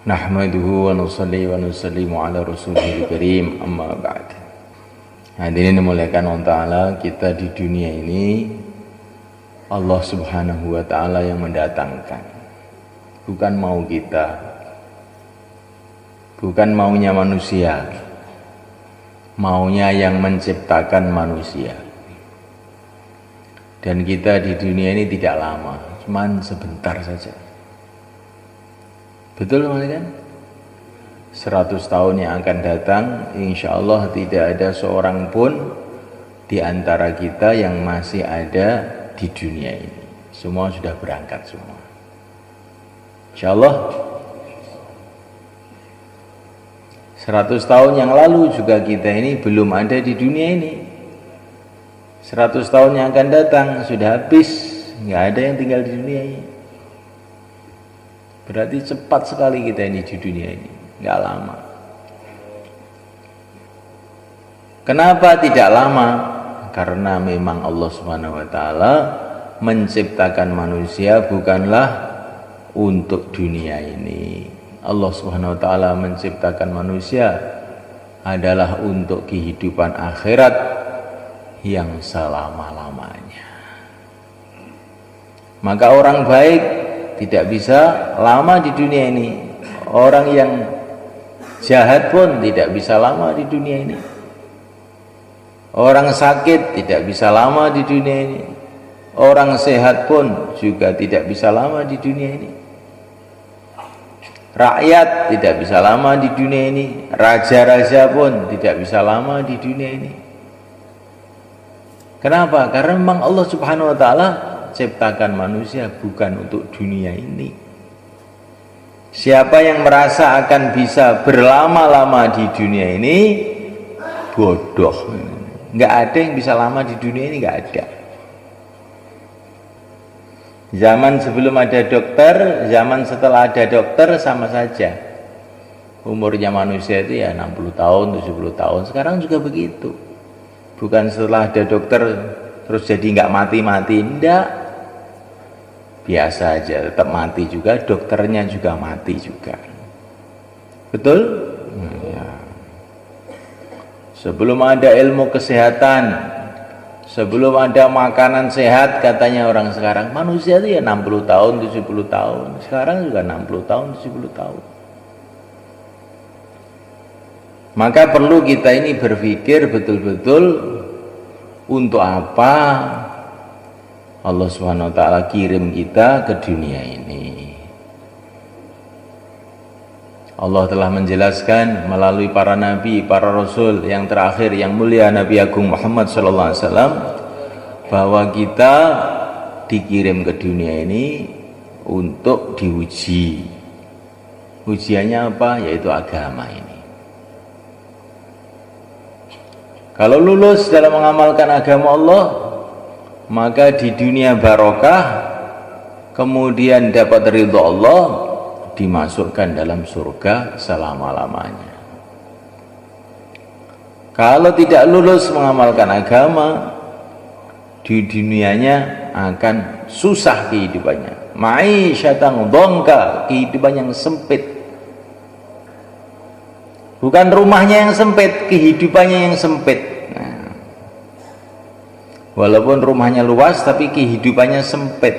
Nahmaduhu wa nusalli wa nusallimu ala rasulihil karim, amma ba'd. Hadirin dimuliakan Allah Ta'ala, kita di dunia ini Allah Subhanahu wa Ta'ala yang mendatangkan, bukan mau kita, bukan maunya manusia, maunya yang menciptakan manusia. Dan kita di dunia ini tidak lama, cuman sebentar saja. Betul kan? 100 tahun yang akan datang, insya Allah tidak ada seorang pun di antara kita yang masih ada di dunia ini. Semua sudah berangkat semua. Insya Allah 100 tahun yang lalu juga kita ini belum ada di dunia ini. 100 tahun yang akan datang sudah habis, nggak ada yang tinggal di dunia ini. Berarti cepat sekali kita ini di dunia ini, nggak lama. Kenapa tidak lama? Karena memang Allah Subhanahu wa Ta'ala menciptakan manusia bukanlah untuk dunia ini. Allah Subhanahu wa Ta'ala menciptakan manusia adalah untuk kehidupan akhirat yang selama-lamanya. Maka orang baik tidak bisa lama di dunia ini. Orang yang jahat pun tidak bisa lama di dunia ini. Orang sakit tidak bisa lama di dunia ini. Orang sehat pun juga tidak bisa lama di dunia ini. Rakyat tidak bisa lama di dunia ini. Raja-raja pun tidak bisa lama di dunia ini. Kenapa? Karena memang Allah Subhanahu wa Ta'ala ciptakan manusia bukan untuk dunia ini. Siapa yang merasa akan bisa berlama-lama di dunia ini bodoh. Nggak ada yang bisa lama di dunia ini, nggak ada. Zaman sebelum ada dokter, zaman setelah ada dokter sama saja. Umurnya manusia itu ya 60 tahun, 70 tahun. Sekarang juga begitu. Bukan setelah ada dokter terus jadi nggak mati-mati, enggak. Biasa aja, tetap mati juga, dokternya juga mati juga. Betul? Ya. Sebelum ada ilmu kesehatan, sebelum ada makanan sehat, katanya orang sekarang, manusia itu ya 60 tahun, 70 tahun. Sekarang juga 60 tahun, 70 tahun. Maka perlu kita ini berpikir betul-betul untuk apa Allah Subhanahu wa Ta'ala kirim kita ke dunia ini. Allah telah menjelaskan melalui para nabi, para rasul yang terakhir yang mulia Nabi Agung Muhammad sallallahu alaihi wasallam bahwa kita dikirim ke dunia ini untuk diuji. Ujiannya apa? Yaitu agama ini. Kalau lulus dalam mengamalkan agama Allah, maka di dunia barokah, kemudian dapat ridho Allah, dimasukkan dalam surga selama-lamanya. Kalau tidak lulus mengamalkan agama, di dunianya akan susah kehidupannya. Ma'isyatan dongka, kehidupan yang sempit. Bukan rumahnya yang sempit, kehidupannya yang sempit. Walaupun rumahnya luas tapi kehidupannya sempit,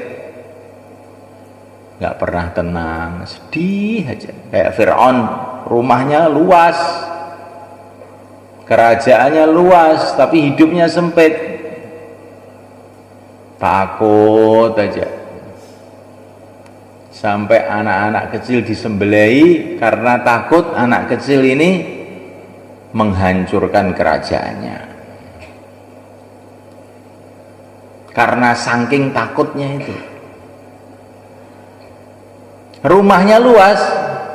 nggak pernah tenang, sedih aja. Kayak Fir'aun, rumahnya luas, kerajaannya luas tapi hidupnya sempit, takut aja. Sampai anak-anak kecil disembelih karena takut anak kecil ini menghancurkan kerajaannya. Karena saking takutnya itu. Rumahnya luas,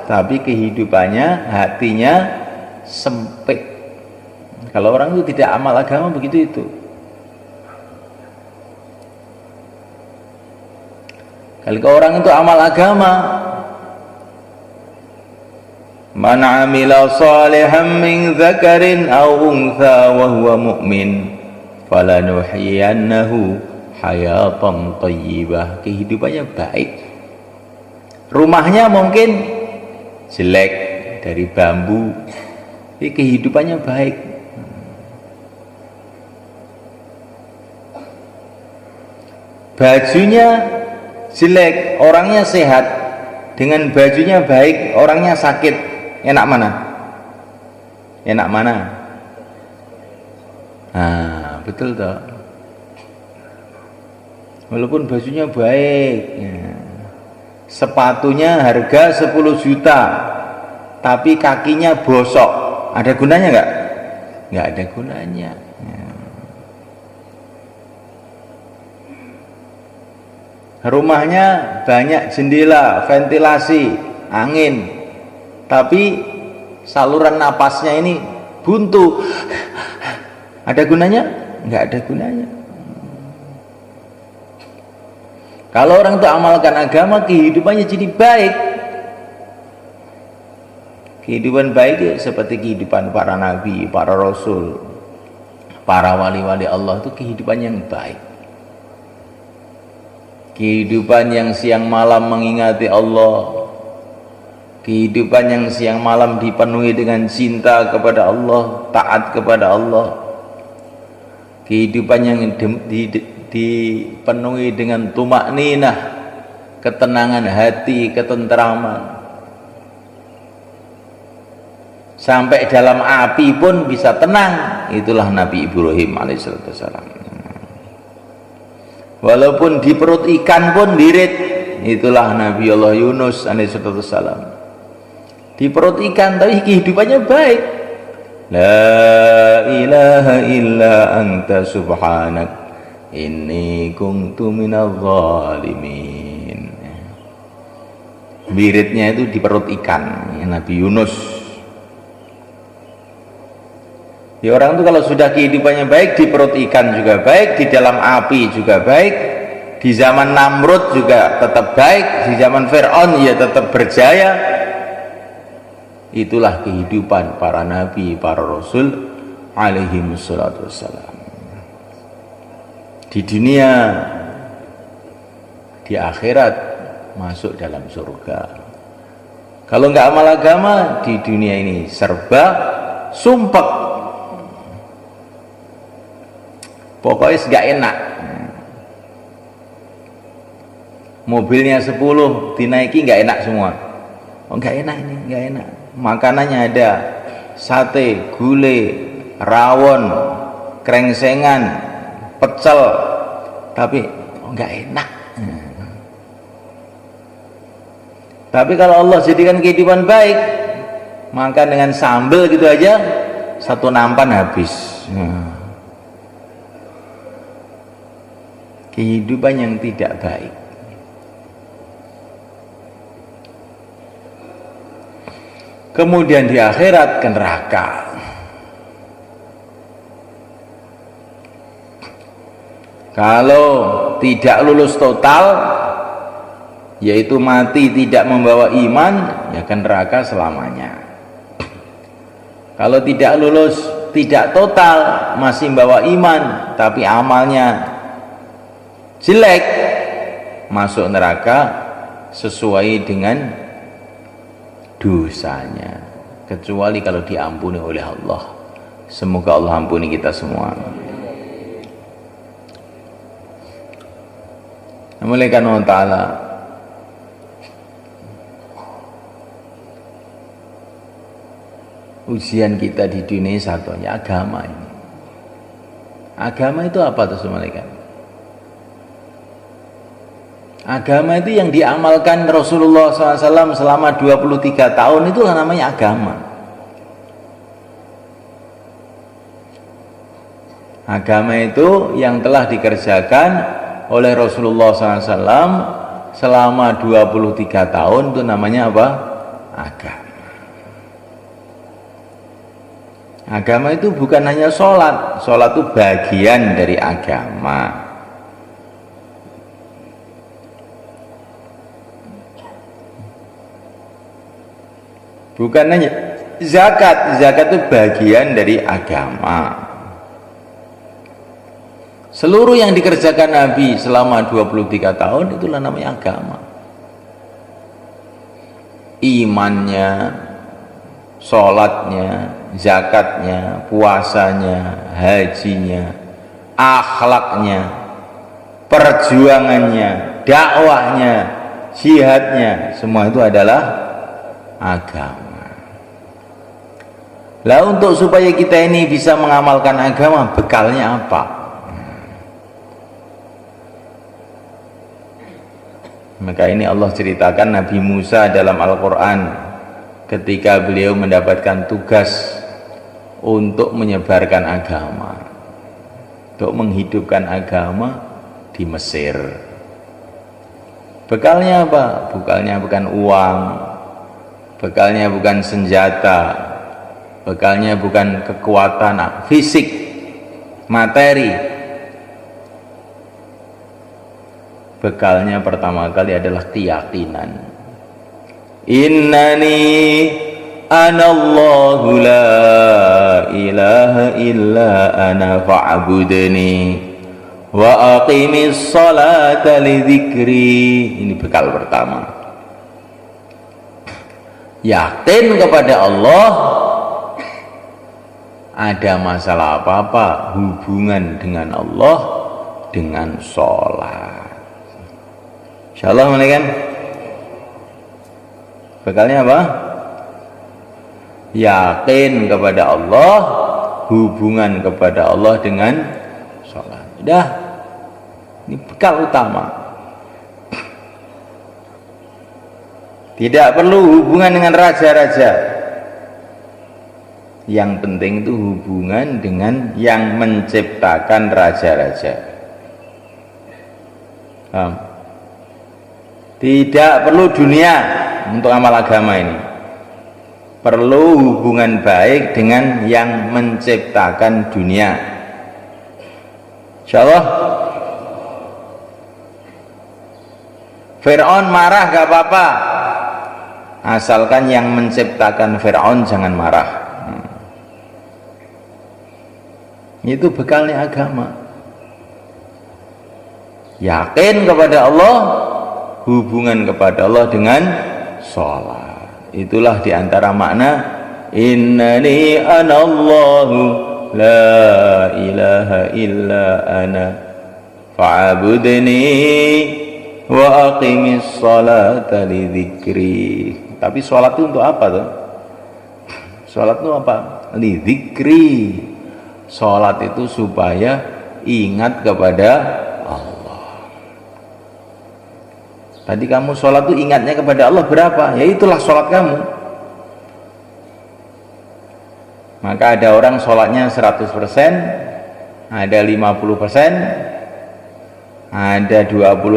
tapi kehidupannya, hatinya sempit. Kalau orang itu tidak amal agama begitu itu. Kalau orang itu amal agama, man amila salihan min dzakarin aw untha wa huwa mu'min falanuhyiyannahu hayatan thayyibah. Kehidupannya baik, rumahnya mungkin jelek, dari bambu, ini kehidupannya baik. Bajunya jelek, orangnya sehat, dengan bajunya baik, orangnya sakit, enak mana? Enak mana? Nah, betul toh. Walaupun bajunya baik, ya. Sepatunya harga 10 juta, tapi kakinya bosok, ada gunanya nggak? Nggak ada gunanya. Ya. Rumahnya banyak jendela, ventilasi, angin, tapi saluran napasnya ini buntu, ada gunanya? Nggak ada gunanya. Kalau orang itu amalkan agama, kehidupannya jadi baik. Kehidupan baik ya, seperti kehidupan para nabi, para rasul, para wali-wali Allah, itu kehidupan yang baik. Kehidupan yang siang malam mengingati Allah, kehidupan yang siang malam dipenuhi dengan cinta kepada Allah, taat kepada Allah, kehidupan yang dipenuhi dengan tumakninah, ketenangan hati, ketenteraman. Sampai dalam api pun bisa tenang. Itulah Nabi Ibrahim alaihissalam. Walaupun di perut ikan pun dirit. Itulah Nabi Allah Yunus alaihissalam. Di perut ikan tapi kehidupannya baik. La ilaha illa anta subhanak inni kuntu minadh dhalimin. Wiridnya itu di perut ikan, Nabi Yunus. Ya, orang itu kalau sudah kehidupannya baik, di perut ikan juga baik, di dalam api juga baik, di zaman Namrud juga tetap baik, di zaman Fir'aun ya tetap berjaya. Itulah kehidupan para nabi, para rasul alaihi wassalatu wassalam. Di dunia, di akhirat masuk dalam surga. Kalau nggak amal agama, di dunia ini serba sumpek. Pokoknya nggak enak. Mobilnya 10 dinaiki nggak enak semua. Oh, nggak enak ini, nggak enak. Makanannya ada sate, gulai, rawon, krengsengan, pecel, tapi nggak enak. Tapi kalau Allah jadikan kehidupan baik, makan dengan sambal gitu aja, satu nampan habis. Kehidupan yang tidak baik. Kemudian di akhirat ke neraka. Kalau tidak lulus total, yaitu mati tidak membawa iman, ya ke neraka selamanya. Kalau tidak lulus, tidak total, masih membawa iman, tapi amalnya jelek, masuk neraka sesuai dengan dosanya, kecuali kalau diampuni oleh Allah. Semoga Allah ampuni kita semua. Oleh karena ta'ala, ujian kita di dunia satunya agama ini. Agama itu apa tuh malaikat? Agama itu yang diamalkan Rasulullah SAW selama 23 tahun, itulah namanya agama. Agama itu yang telah dikerjakan oleh Rasulullah SAW selama 23 tahun, itu namanya apa? Agama. Agama itu bukan hanya sholat. Sholat itu bagian dari agama. Bukan hanya zakat. Zakat itu bagian dari agama. Seluruh yang dikerjakan Nabi selama 23 tahun itulah namanya agama. imannya, sholatnya, zakatnya, puasanya, hajinya, akhlaknya, perjuangannya, dakwahnya, jihadnya, semua itu adalah agama. Lah untuk supaya kita ini bisa mengamalkan agama, bekalnya apa? Maka ini Allah ceritakan Nabi Musa dalam Al-Quran ketika beliau mendapatkan tugas untuk menyebarkan agama, untuk menghidupkan agama di Mesir. Bekalnya apa? Bekalnya bukan uang, bekalnya bukan senjata, bekalnya bukan kekuatan fisik, materi. Bekalnya pertama kali adalah keyakinan. Innani anallahu la ilaha illa ana fa'budni wa aqimis salata li dzikri. Ini bekal pertama. Yakin kepada Allah, ada masalah apa-apa hubungan dengan Allah dengan sholat. Insyaallah mana kan? Bekalnya apa? Yakin kepada Allah, hubungan kepada Allah dengan sholat. Udah, ini bekal utama. Tidak perlu hubungan dengan raja-raja. Yang penting itu hubungan dengan yang menciptakan raja-raja. Tidak perlu dunia untuk amal agama ini. Perlu hubungan baik dengan yang menciptakan dunia. Insyaallah. Fir'aun marah gak apa-apa, asalkan yang menciptakan Fir'aun jangan marah. Itu bekalnya agama. Yakin kepada Allah, hubungan kepada Allah dengan sholat. Itulah diantara makna innani anallahu la ilaha illa ana fa'budni wa aqimis salata li dzikri. Tapi sholat itu untuk apa tuh? Sholat itu apa? Li dzikri. Sholat itu supaya ingat kepada Allah. Tadi kamu sholat itu ingatnya kepada Allah berapa? Ya itulah sholat kamu. Maka ada orang sholatnya 100%, ada 50%, ada 25%,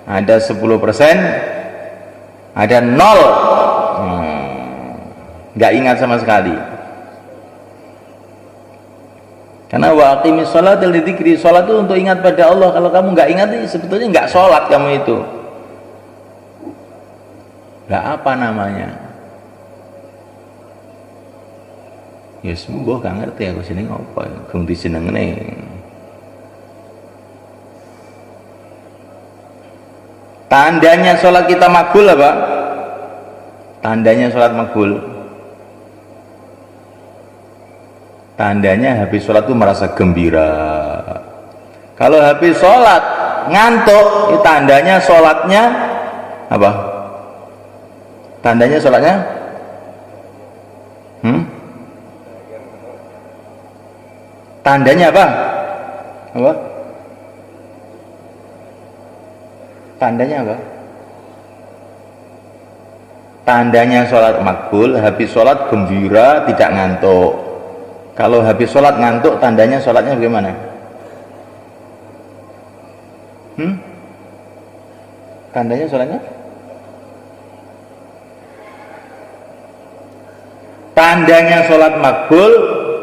ada 10%, ada 0. Nggak ingat sama sekali. Karena wa aqimis sholata li dzikri, sholat itu untuk ingat pada Allah. Kalau kamu nggak ingat, sebetulnya nggak sholat kamu itu. Nggak apa namanya? Ya sembuh gak ngerti aku sini apa, ganti senengane. Tandanya sholat kita makbul apa? Tandanya sholat makbul. Tandanya habis sholat itu merasa gembira. Kalau habis sholat ngantuk, itu tandanya sholatnya apa? Tandanya sholatnya tandanya apa? Apa? Tandanya apa? Tandanya sholat makbul, habis sholat gembira, tidak ngantuk. Kalau habis sholat ngantuk, tandanya sholatnya bagaimana? Tandanya sholatnya? Tandanya sholat makbul,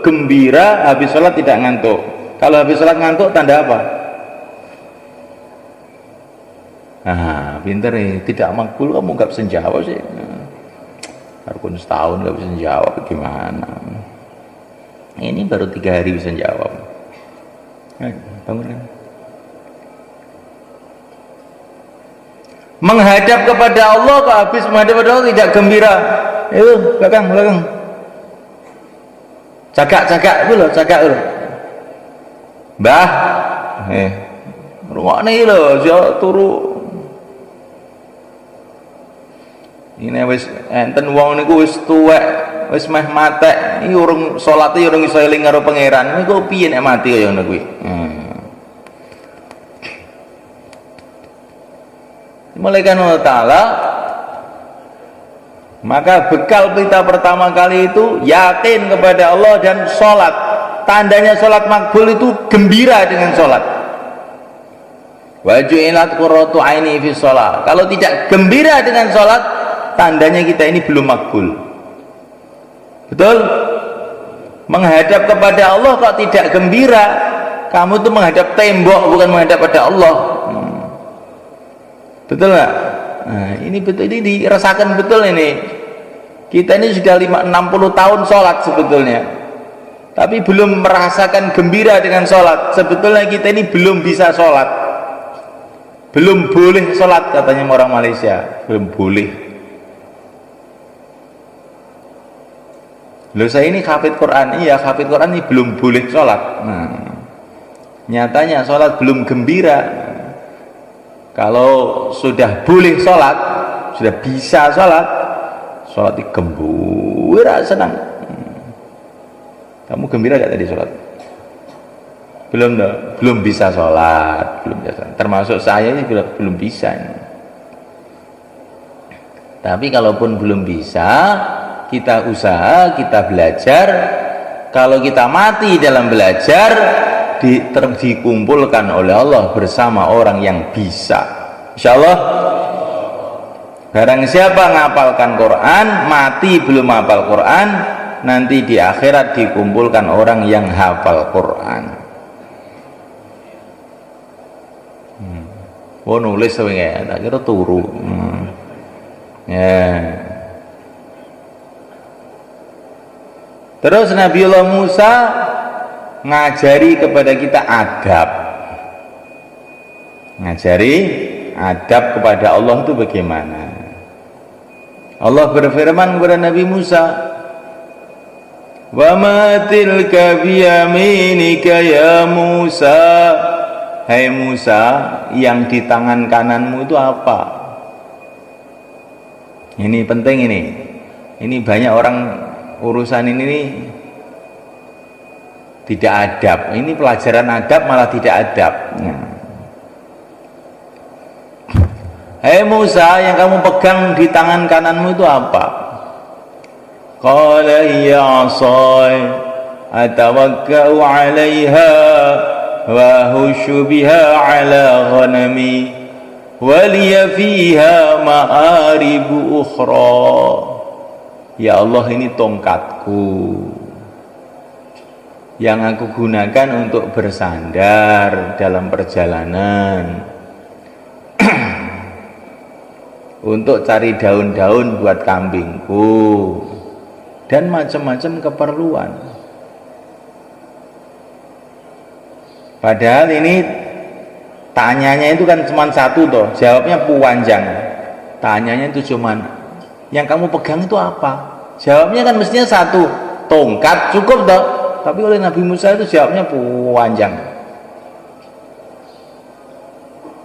gembira, habis sholat tidak ngantuk. Kalau habis sholat ngantuk, tanda apa? Nah, pinter nih, tidak makbul kamu gak bisa jawab sih. Harus setahun gak bisa jawab, gimana? Ini baru 3 hari bisa jawab. Bangun kan? menghadap kepada Allah kok habis menghadap kepada Allah tidak gembira. Itu belakang cagak itu loh, cagak loh. Mbah rungokne iki lho aja turu. Ini wis enten wong niku wis tuwek, wis meh matek, iki urung salate urung iso eling karo pangeran. Niku piye nek mati kaya ngono kuwi? Mulaikan Allah Ta'ala, maka bekal kita pertama kali itu yakin kepada Allah dan sholat. Tandanya sholat makbul itu gembira dengan sholat. Waju'ilat qurratu aini fi sholat. Kalau tidak gembira dengan sholat, tandanya kita ini belum makbul. Betul? Menghadap kepada Allah kok tidak gembira, kamu tuh menghadap tembok bukan menghadap pada Allah. Betul nggak? Nah, ini betul, ini dirasakan betul ini. Kita ini sudah 60 tahun sholat sebetulnya, tapi belum merasakan gembira dengan sholat. Sebetulnya kita ini belum bisa sholat, belum boleh sholat katanya orang Malaysia, belum boleh. Loh, saya ini hafid Quran, iya hafid Quran ini belum boleh sholat. Nah, nyatanya sholat belum gembira. Kalau sudah boleh sholat, sudah bisa sholat, sholat itu gembira, senang. Kamu gembira gak tadi sholat? Belum bisa sholat, belum bisa. Termasuk saya ini belum bisa. Tapi kalaupun belum bisa, kita usaha, kita belajar. Kalau kita mati dalam belajar, dikumpulkan oleh Allah bersama orang yang bisa, insyaallah. Barang siapa ngapalkan Quran mati belum hafal Quran, nanti di akhirat dikumpulkan orang yang hafal Quran. Oh nulis ya, tak kira turu. Ya. Terus Nabiullah Musa ngajari kepada kita adab. Ngajari adab kepada Allah itu bagaimana? Allah berfirman kepada Nabi Musa, "Wa ma tilka biyaminika ya Musa." Hai Musa, yang di tangan kananmu itu apa? Ini penting ini. Ini banyak orang urusan ini tidak adab. Ini pelajaran adab malah tidak adab. Hei Musa, yang kamu pegang di tangan kananmu itu apa? Qala hiya 'asai atawakkau 'alaiha wa hushu biha 'ala ghanami wa liya fiha ma'aribu ukhra. Ya Allah, ini tongkatku yang aku gunakan untuk bersandar dalam perjalanan, untuk cari daun-daun buat kambingku, dan macam-macam keperluan. Padahal ini tanyanya itu kan cuma satu toh, jawabnya panjang. Tanyanya itu cuma, yang kamu pegang itu apa? Jawabnya kan mestinya satu, tongkat, cukup toh. Tapi oleh Nabi Musa itu jawabnya panjang.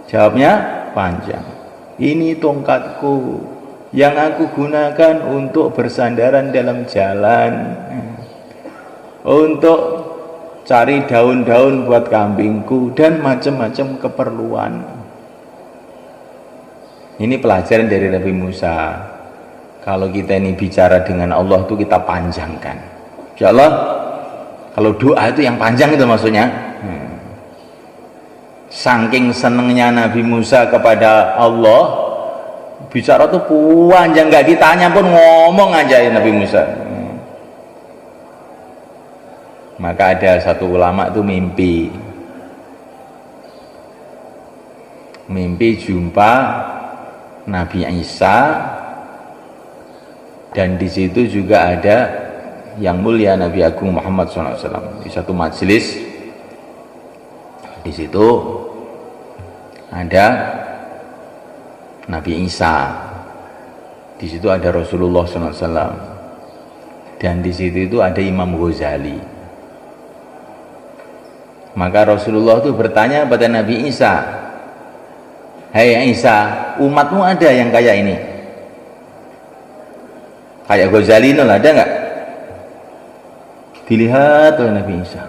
Jawabnya panjang. Ini tongkatku yang aku gunakan untuk bersandaran dalam jalan, untuk cari daun-daun buat kambingku dan macam-macam keperluan. Ini pelajaran dari Nabi Musa. Kalau kita ini bicara dengan Allah itu kita panjangkan. Insyaallah. Kalau doa itu yang panjang itu maksudnya. Saking senengnya Nabi Musa kepada Allah, bicara tuh panjang, nggak ditanya pun ngomong aja ya Nabi Musa. Maka ada satu ulama itu mimpi jumpa Nabi Isa, dan di situ juga ada yang mulia Nabi Agung Muhammad SAW di satu majelis. Di situ ada Nabi Isa. Di situ ada Rasulullah SAW, dan di situ itu ada Imam Ghazali. Maka Rasulullah itu bertanya pada Nabi Isa, "Hai Isa, umatmu ada yang kayak ini? Kayak Ghazali itu ada nggak?" Dilihat oleh Nabi Isa,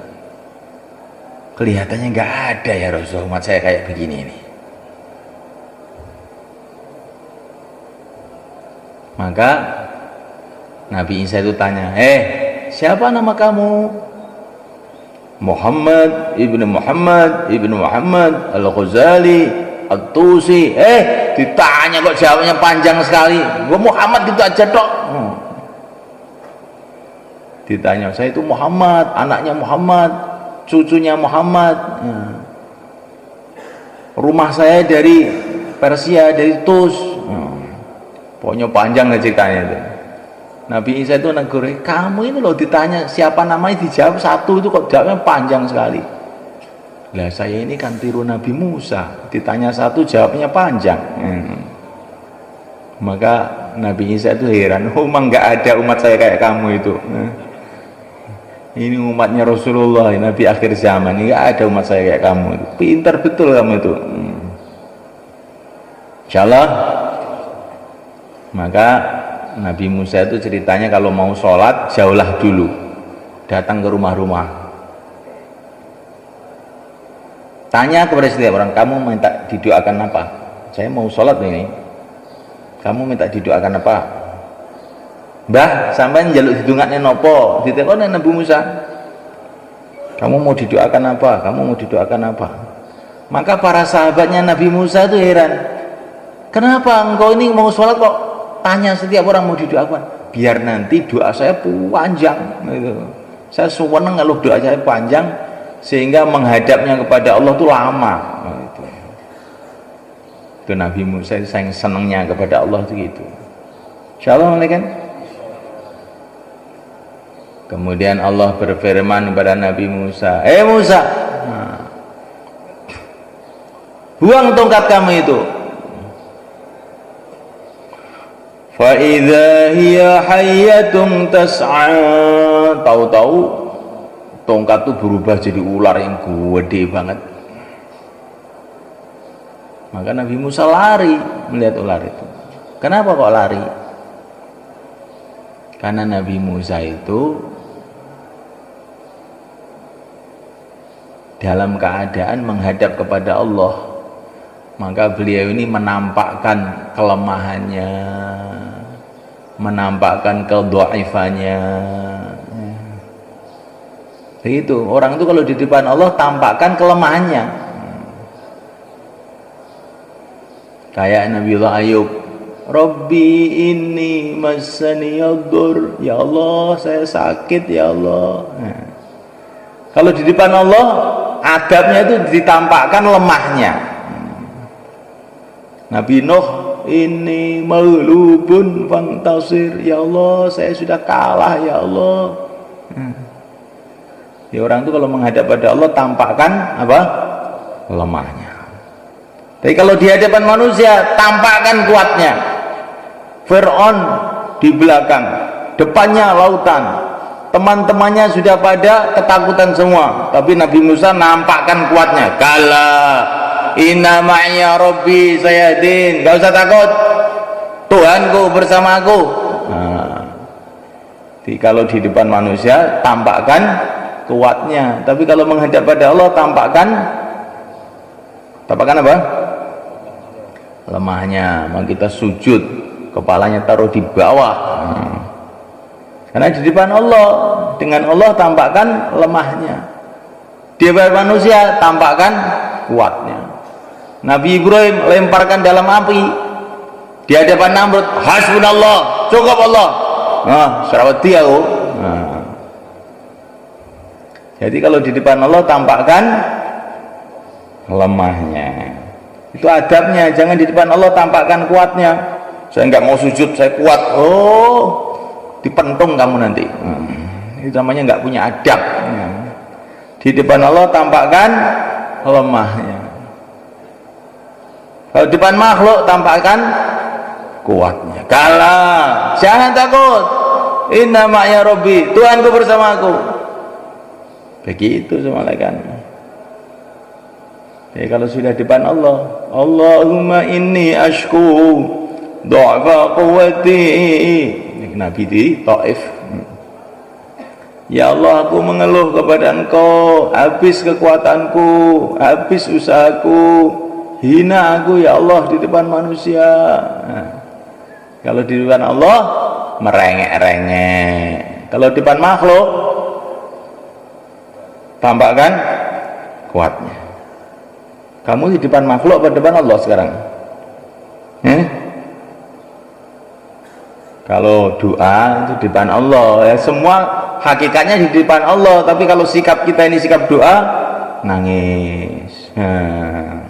kelihatannya nggak ada ya Rasul, umat saya kayak begini ini. Maka Nabi Isa itu tanya, siapa nama kamu? Muhammad ibnu Muhammad Al-Ghazali At-Tusi. Ditanya kok jawabnya panjang sekali. Gua Muhammad gitu aja dok. Ditanya, saya itu Muhammad, anaknya Muhammad, cucunya Muhammad. Rumah saya dari Persia, dari Tus. Pokoknya panjang lah ceritanya itu. Nabi Isa itu negur, kamu ini loh ditanya siapa namanya dijawab satu itu kok jawabnya panjang sekali. Lah saya ini kan tiru Nabi Musa, ditanya satu jawabnya panjang. Maka Nabi Isa itu heran, memang nggak ada umat saya kayak kamu itu. Ini umatnya Rasulullah, Nabi akhir zaman, ini nggak ada umat saya kayak kamu itu. Pintar betul kamu itu. Insyaallah. Maka Nabi Musa itu ceritanya kalau mau sholat jauhlah dulu, datang ke rumah-rumah, tanya kepada setiap orang, kamu minta didoakan apa? Saya mau sholat ini, kamu minta didoakan apa? Mbah, sampai njaluk didongakne nopo? Ditekoni Nabi Musa, kamu mau didoakan apa? Kamu mau didoakan apa? Maka para sahabatnya Nabi Musa itu heran, kenapa engkau ini mau sholat kok tanya setiap orang mau didoakan? Biar nanti doa saya panjang gitu. Saya seneng kalau doa saya panjang sehingga menghadapnya kepada Allah itu lama gitu. Itu Nabi Musa sayang senengnya kepada Allah itu gitu. Insyaallah kan. Kemudian Allah berfirman kepada Nabi Musa, Musa, buang tongkat kamu itu. فَإِذَا هِيَ حَيَّةٌ تَسْعَى. Tahu-tahu tongkat itu berubah jadi ular yang gede banget. Maka Nabi Musa lari melihat ular itu. Kenapa kok lari? Karena Nabi Musa itu dalam keadaan menghadap kepada Allah, maka beliau ini menampakkan kelemahannya, menampakkan kedhaifannya. Begitu, orang itu kalau di depan Allah tampakkan kelemahannya. Kayak Nabiullah Ayub, Rabbi inni massani yadur, ya Allah saya sakit ya Allah. Kalau di depan Allah adabnya itu ditampakkan lemahnya. Nabi Nuh, ini maghlubun fantasir, ya Allah saya sudah kalah ya Allah. Ya, orang itu kalau menghadap pada Allah tampakkan apa? Lemahnya. Tapi kalau di hadapan manusia tampakkan kuatnya. Fir'aun di belakang, depannya lautan, teman-temannya sudah pada ketakutan semua, tapi Nabi Musa nampakkan kuatnya. Kala inna ma'ya rabbi sayahdin, gak usah takut, Tuhanku bersamaku. Jadi kalau di depan manusia tampakkan kuatnya, tapi kalau menghadap pada Allah tampakkan apa? Lemahnya. Maka kita sujud, kepalanya taruh di bawah. Karena di depan Allah, dengan Allah tampakkan lemahnya, di depan manusia tampakkan kuatnya. Nabi Ibrahim lemparkan dalam api, di hadapan Namrud, hasbunallah, cukup Allah. Sarawati aku. Jadi kalau di depan Allah tampakkan lemahnya. Itu adabnya, jangan di depan Allah tampakkan kuatnya. Saya nggak mau sujud, saya kuat. Dipentung kamu nanti. Itu namanya nggak punya adab. Di depan Allah tampakkan lemahnya. Kalau di depan makhluk tampakkan kuatnya. Kalah, jangan takut. Inna ma'ya Rabbi, Tuhanku bersamaku. Begitu malaikat. Jadi kalau sudah di depan Allah, Allahumma inni ashku du'afa quwwati. Nabi di Taif. Ya Allah, aku mengeluh kepada Engkau, habis kekuatanku, habis usahaku, hina aku ya Allah di depan manusia. Nah, kalau di depan Allah merengek-rengek, kalau di depan makhluk tampakkan kuatnya. Kamu di depan makhluk atau di depan Allah sekarang? Kalau doa itu di depan Allah ya, semua hakikatnya di depan Allah, tapi kalau sikap kita ini sikap doa, nangis. Nah,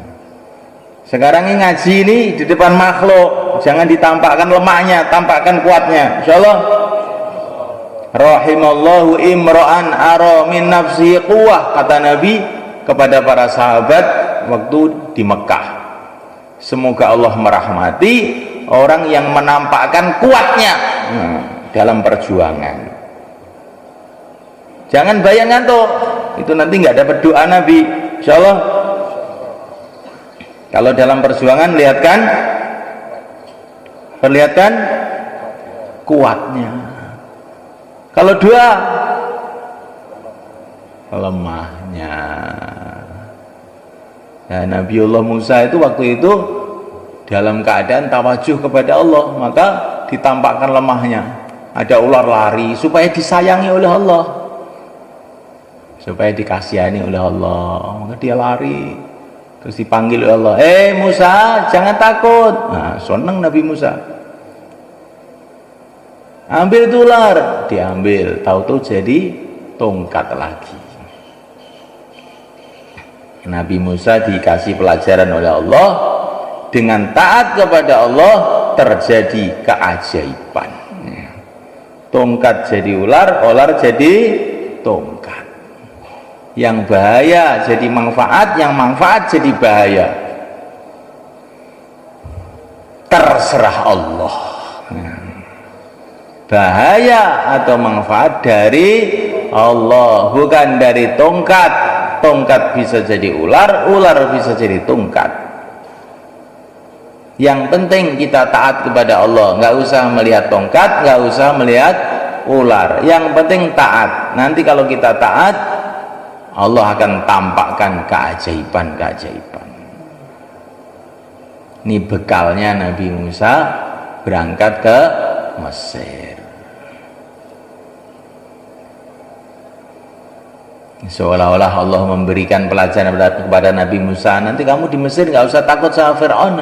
sekarang ini ngaji ini di depan makhluk, jangan ditampakkan lemahnya, tampakkan kuatnya. Insyaallah. Rahimallahu imra'an ara min nafsihi quwwah, kata Nabi kepada para sahabat waktu di Mekah. Semoga Allah merahmati orang yang menampakkan kuatnya dalam perjuangan. Jangan bayangkan tuh, itu nanti nggak dapat doa Nabi. Insyaallah. Kalau dalam perjuangan perlihatkan kuatnya. Kalau doa lemahnya. Nah, Nabiullah Musa itu waktu itu dalam keadaan tawajuh kepada Allah, maka ditampakkan lemahnya. Ada ular lari supaya disayangi oleh Allah, supaya dikasihani oleh Allah, maka dia lari, terus dipanggil oleh Allah, Musa, jangan takut. Nah, seneng Nabi Musa, ambil itu ular, diambil, tahu-tahu jadi tongkat lagi. Nabi Musa dikasih pelajaran oleh Allah, dengan taat kepada Allah terjadi keajaiban. Tongkat jadi ular, ular jadi tongkat. Yang bahaya jadi manfaat, yang manfaat jadi bahaya. Terserah Allah. Bahaya atau manfaat dari Allah, bukan dari tongkat. Tongkat bisa jadi ular, ular bisa jadi tongkat. Yang penting kita taat kepada Allah, nggak usah melihat tongkat, nggak usah melihat ular, yang penting taat. Nanti kalau kita taat, Allah akan tampakkan keajaiban-keajaiban. Ini bekalnya Nabi Musa berangkat ke Mesir. Seolah-olah Allah memberikan pelajaran kepada Nabi Musa, nanti kamu di Mesir nggak usah takut sama Fir'aun.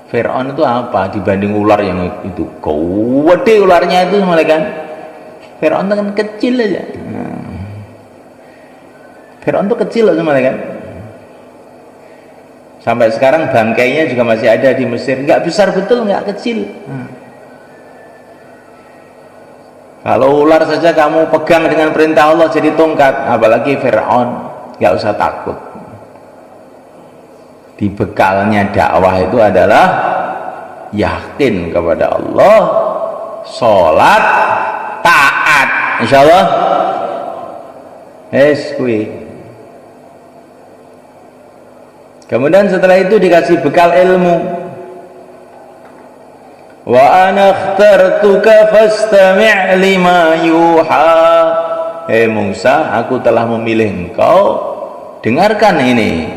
Fir'aun itu apa dibanding ular yang itu? Gede ularnya itu malaikat. Fir'aun itu kan kecil aja. Fir'aun itu kecil loh malaikat. Sampai sekarang bangkainya juga masih ada di Mesir. Nggak besar betul, nggak kecil. Kalau ular saja kamu pegang dengan perintah Allah jadi tongkat, apalagi Fir'aun, nggak usah takut. Di bekalnya dakwah itu adalah yakin kepada Allah, sholat, taat, insyaallah. Kemudian setelah itu dikasih bekal ilmu. Wa ana ikhtartuka fastami' lima yuha. Musa, aku telah memilih engkau, dengarkan ini,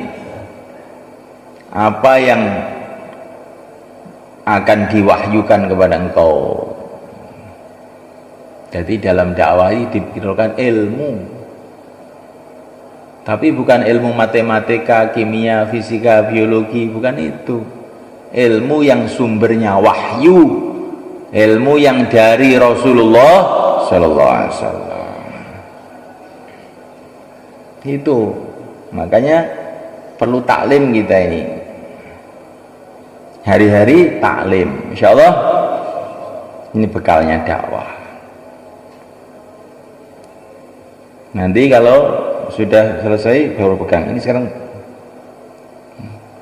apa yang akan diwahyukan kepada engkau. Jadi dalam dakwah ini diperlukan ilmu, tapi bukan ilmu matematika, kimia, fisika, biologi, bukan itu. Ilmu yang sumbernya wahyu, ilmu yang dari Rasulullah Sallallahu Alaihi Wasallam. Itu makanya perlu taklim kita ini. Hari-hari taklim, insyaallah. Ini bekalnya dakwah. Nanti kalau sudah selesai baru pegang. Ini sekarang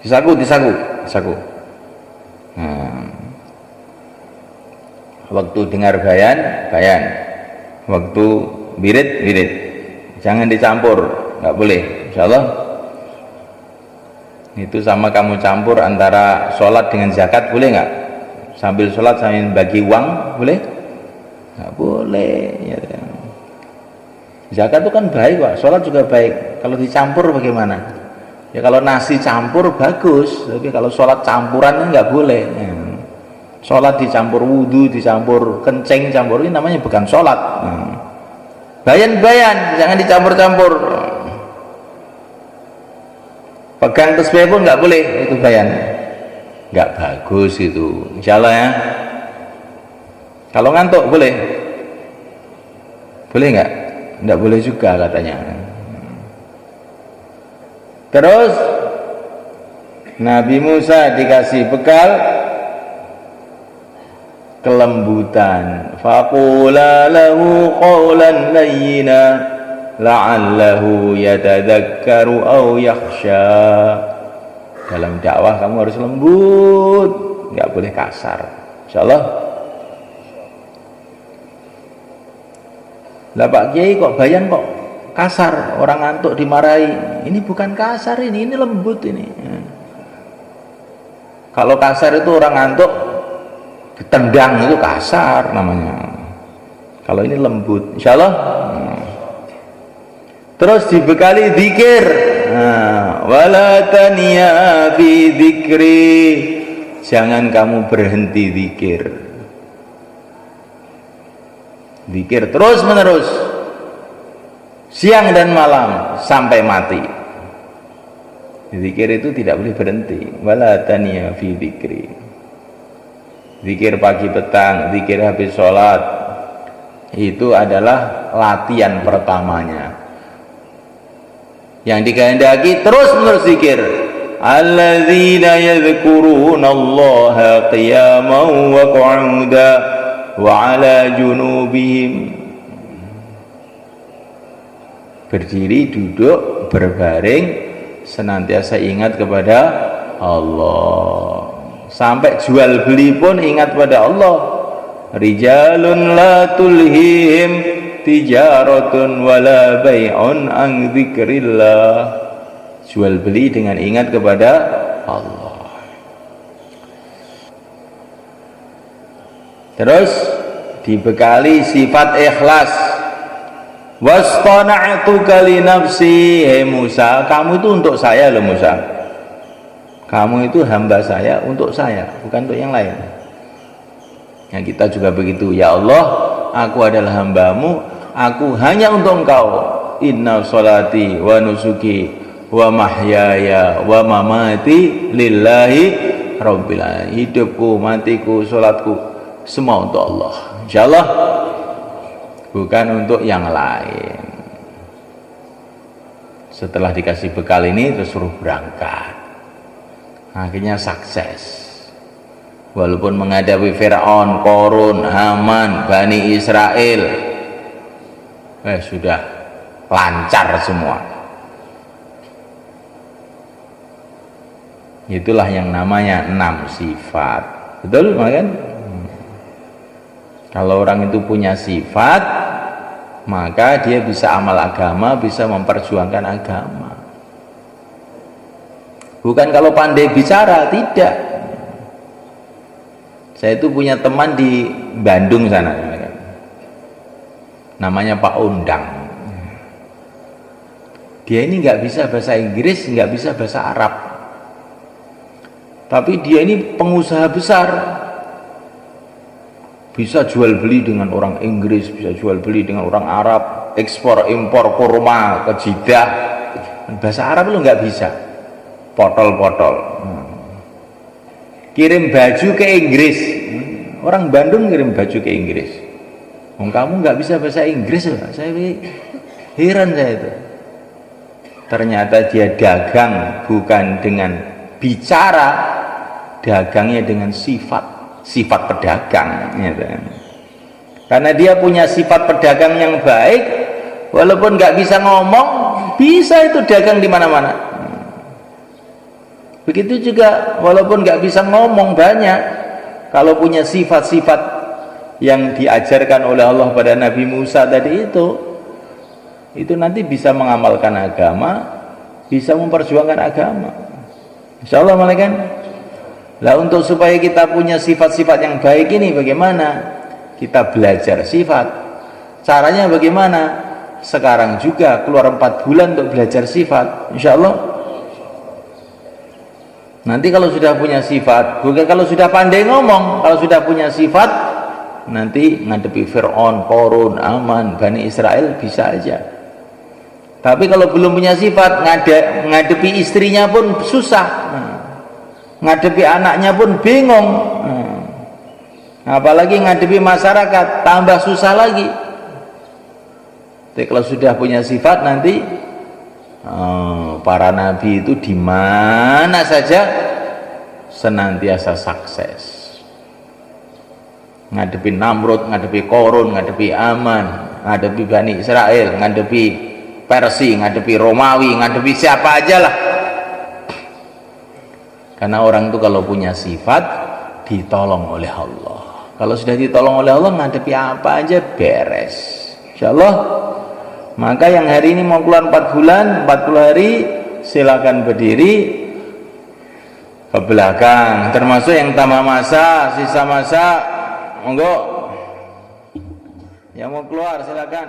disaku. Nah, waktu dengar bayan, waktu wirid, jangan dicampur, nggak boleh. Insyaallah itu sama kamu campur antara sholat dengan zakat, boleh nggak? Sambil sholat sambil bagi uang, boleh? Nggak boleh ya. Zakat itu kan baik Pak, sholat juga baik. Kalau dicampur bagaimana? Ya kalau nasi campur bagus, tapi kalau sholat campuran nggak boleh ya. Sholat dicampur wudhu, dicampur kencing, campur, ini namanya bukan sholat. Bayan, jangan dicampur-campur. Pegang tasbih pun nggak boleh, itu bayan, nggak bagus itu. Insyaallah ya. Kalau ngantuk boleh nggak? Nggak boleh juga katanya. Terus Nabi Musa dikasih bekal kelembutan. Faqula lahu qawlan layyina la'allahu yatadakkaru aw yakhsha. Dalam dakwah kamu harus lembut, nggak boleh kasar. Insyaallah. Lah Pak Kiai kok bayan kok kasar, orang ngantuk dimarahi. Ini bukan kasar, ini lembut ini. Kalau kasar itu orang ngantuk ditendang, itu kasar namanya. Kalau ini lembut, insyaallah. Terus dibekali zikir. Wala taniya fi dzikri. Jangan kamu berhenti zikir. Zikir terus menerus, siang dan malam sampai mati. Zikir itu tidak boleh berhenti. Wala taniya fi dzikri. Zikir pagi petang, zikir habis sholat, itu adalah latihan pertamanya. Yang dikehendaki terus menerus zikir. Alladzina yadhkuruna Allaha qiyaman wa qu'udan wa 'ala junubihim. Berdiri, duduk, berbaring, senantiasa ingat kepada Allah. Sampai jual beli pun ingat pada Allah. Rijalun la tulhihim tijaratun wala bai'un an dzikrillah. Jual beli dengan ingat kepada Allah. Terus dibekali sifat ikhlas. Wastana'tuka li nafsi. Hei Musa, kamu itu untuk saya loh Musa. Kamu itu hamba saya untuk saya, bukan untuk yang lain. Ya kita juga begitu. Ya Allah, aku adalah hambamu, aku hanya untuk engkau. Inna sholati wa nusuki wa mahyaya wa mamati lillahi rabbil alamin. Hidupku, matiku, sholatku semua untuk Allah. Insyaallah bukan untuk yang lain. Setelah dikasih bekal ini terus suruh berangkat. Akhirnya sukses. Walaupun menghadapi Fir'aun, Qarun, Haman, Bani Israel, sudah lancar semua. Itulah yang namanya 6 sifat. Betul kan? Kalau orang itu punya sifat, maka dia bisa amal agama, bisa memperjuangkan agama. Bukan kalau pandai bicara, tidak. Saya itu punya teman di Bandung sana, namanya Pak Undang. Dia ini nggak bisa bahasa Inggris, nggak bisa bahasa Arab, tapi dia ini pengusaha besar, bisa jual beli dengan orang Inggris, bisa jual beli dengan orang Arab, ekspor impor kurma ke Jeddah. Bahasa Arab lu nggak bisa, potol-potol. Kirim baju ke Inggris, orang Bandung kirim baju ke Inggris. Kamu nggak bisa bahasa Inggris, saya heran saya itu. Ternyata dia dagang bukan dengan bicara, dagangnya dengan sifat pedagang. Karena dia punya sifat pedagang yang baik, walaupun nggak bisa ngomong, bisa itu dagang di mana-mana. Begitu juga walaupun nggak bisa ngomong banyak, kalau punya sifat-sifat yang diajarkan oleh Allah pada Nabi Musa tadi itu nanti bisa mengamalkan agama, bisa memperjuangkan agama. Insya Allah malaikat. Lah untuk supaya kita punya sifat-sifat yang baik ini bagaimana? Kita belajar sifat. Caranya bagaimana? Sekarang juga keluar 4 bulan untuk belajar sifat. Insya Allah. Nanti kalau sudah punya sifat, bukan kalau sudah pandai ngomong, kalau sudah punya sifat, nanti ngadepi Fir'aun, Qarun, Aman, Bani Israel bisa aja. Tapi kalau belum punya sifat, ngadepi istrinya pun susah, ngadepi anaknya pun bingung, apalagi ngadepi masyarakat tambah susah lagi. Tapi kalau sudah punya sifat nanti para nabi itu di mana saja senantiasa sukses. Ngadepi Namrud, ngadepi Qarun, ngadepi Aman, ngadepi Bani Israel, ngadepi Persia, ngadepi Romawi, ngadepi siapa aja lah. Karena orang itu kalau punya sifat ditolong oleh Allah. Kalau sudah ditolong oleh Allah, ngadepi apa aja beres. Insyaallah. Maka yang hari ini mau keluar 4 bulan, 40 hari, silakan berdiri ke belakang. Termasuk yang tambah masa, sisa masa, monggo. Yang mau keluar silakan.